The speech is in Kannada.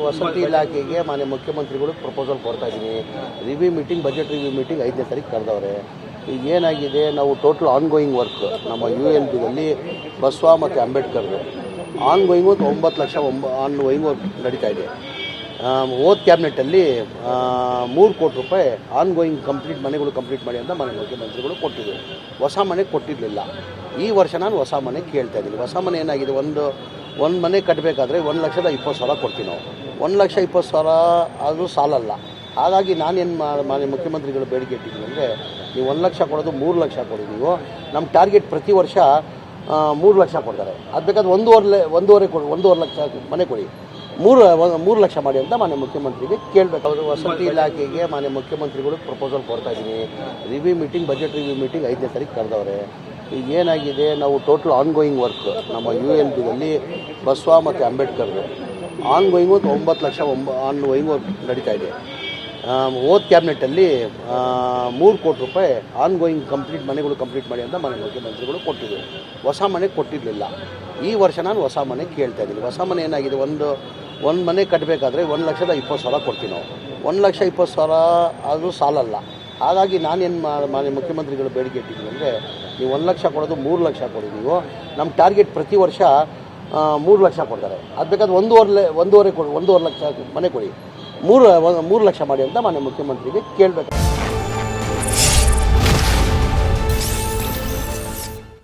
ವಸತಿ ಇಲಾಖೆಗೆ ಮಾನ್ಯ ಮುಖ್ಯಮಂತ್ರಿಗಳು ಪ್ರಪೋಸಲ್ ಕೊಡ್ತಾ ಇದ್ದೀನಿ. Review meeting, budget review meeting 5ನೇ ತಾರೀಕು ಕರೆದವ್ರೆ. ಈಗ ಏನಾಗಿದೆ, ನಾವು ಟೋಟಲ್ ಆನ್ಗೋಯಿಂಗ್ ವರ್ಕ್ ನಮ್ಮ ULBದಲ್ಲಿ ಬಸವ ಮತ್ತು ಅಂಬೇಡ್ಕರ್ದು ಆನ್ಗೋಯಿಂಗು 9 ಲಕ್ಷ ಆನ್ಗೋಯಿಂಗ್ ವರ್ಕ್ ನಡೀತಾ ಇದೆ. ಹೋದ ಕ್ಯಾಬಿನೆಟಲ್ಲಿ 3 ಕೋಟಿ ರೂಪಾಯಿ ಆನ್ಗೋಯಿಂಗ್ ಮನೆಗಳು ಕಂಪ್ಲೀಟ್ ಮಾಡಿ ಅಂತ ಮಾನ್ಯ ಮುಖ್ಯಮಂತ್ರಿಗಳು ಕೊಟ್ಟಿದ್ದರು. ಹೊಸ ಮನೆ ಕೊಟ್ಟಿರಲಿಲ್ಲ. ಈ ವರ್ಷ ನಾನು ಹೊಸ ಮನೆ ಕೇಳ್ತಾ ಇದ್ದೀನಿ. ಹೊಸ ಮನೆ ಏನಾಗಿದೆ, ಒಂದು ಮನೆ ಕಟ್ಟಬೇಕಾದ್ರೆ 1,20,000 ಕೊಡ್ತೀವಿ ನಾವು. 1,20,000 ಅದು ಸಾಲಲ್ಲ. ಹಾಗಾಗಿ ನಾನೇನು ಮಾನ್ಯ ಮುಖ್ಯಮಂತ್ರಿಗಳು ಬೇಡಿಕೆ ಇಟ್ಟಿದ್ದೀನಿ ಅಂದರೆ, ನೀವು 1 ಲಕ್ಷ ಕೊಡೋದು 3 ಲಕ್ಷ ಕೊಡಿ. ನೀವು ನಮ್ಮ ಟಾರ್ಗೆಟ್ ಪ್ರತಿ ವರ್ಷ 3 ಲಕ್ಷ ಕೊಡ್ತಾರೆ. ಅದು ಬೇಕಾದ್ರೆ ಒಂದೂವರೆ ಲಕ್ಷ ಮನೆ ಕೊಡಿ, 3 ಲಕ್ಷ ಮಾಡಿ ಅಂತ ಮಾನ್ಯ ಮುಖ್ಯಮಂತ್ರಿಗೆ ಕೇಳಬೇಕು. ಅವರು ವಸತಿ ಇಲಾಖೆಗೆ ಮಾನ್ಯ ಮುಖ್ಯಮಂತ್ರಿಗಳು ಪ್ರಪೋಸಲ್ ಕೊಡ್ತಾ ಇದ್ದೀನಿ. Review meeting, budget review meeting 5ನೇ ತಾರೀಕು ಕರೆದವ್ರೆ. ಈಗ ಏನಾಗಿದೆ, ನಾವು ಟೋಟಲ್ ಆನ್ಗೋಯಿಂಗ್ ವರ್ಕ್ ನಮ್ಮ ULBದಲ್ಲಿ ಬಸವ ಮತ್ತು ಅಂಬೇಡ್ಕರ್ದು ಆನ್ಗೋಯಿಂಗು 9 ಲಕ್ಷ ಆನ್ಗೋಯಿಂಗ್ ವರ್ಕ್ ನಡೀತಾ ಇದೆ. ಹೋದ ಕ್ಯಾಬಿನೆಟಲ್ಲಿ 3 ಕೋಟಿ ರೂಪಾಯಿ ಆನ್ಗೋಯಿಂಗ್ ಮನೆಗಳು ಕಂಪ್ಲೀಟ್ ಮಾಡಿ ಅಂತ ಮಾನ್ಯ ಮುಖ್ಯಮಂತ್ರಿಗಳು ಕೊಟ್ಟಿದ್ದರು. ಹೊಸ ಮನೆ ಕೊಟ್ಟಿರಲಿಲ್ಲ. ಈ ವರ್ಷ ನಾನು ಹೊಸ ಮನೆ ಕೇಳ್ತಾ ಇದ್ದೀನಿ. ಹೊಸ ಮನೆ ಏನಾಗಿದೆ, ಒಂದು ಮನೆ ಕಟ್ಟಬೇಕಾದ್ರೆ 1,20,000 ಕೊಡ್ತೀವಿ ನಾವು. 1,20,000 ಅದು ಸಾಲಲ್ಲ. ಹಾಗಾಗಿ ನಾನೇನು ಮಾನ್ಯ ಮುಖ್ಯಮಂತ್ರಿಗಳು ಬೇಡಿಕೆ ಇಟ್ಟಿದ್ದೀನಿ ಅಂದರೆ, ನೀವು 1 ಲಕ್ಷ ಕೊಡೋದು 3 ಲಕ್ಷ ಕೊಡಿ. ನೀವು ನಮ್ಮ ಟಾರ್ಗೆಟ್ ಪ್ರತಿ ವರ್ಷ 3 ಲಕ್ಷ ಕೊಡ್ತಾರೆ. ಅದು ಬೇಕಾದ್ರೆ ಒಂದೂವರೆ ಲಕ್ಷ ಮನೆ ಕೊಡಿ, 3 ಲಕ್ಷ ಮಾಡಿ ಅಂತ ಮಾನ್ಯ ಮುಖ್ಯಮಂತ್ರಿಗೆ ಕೇಳಬೇಕು.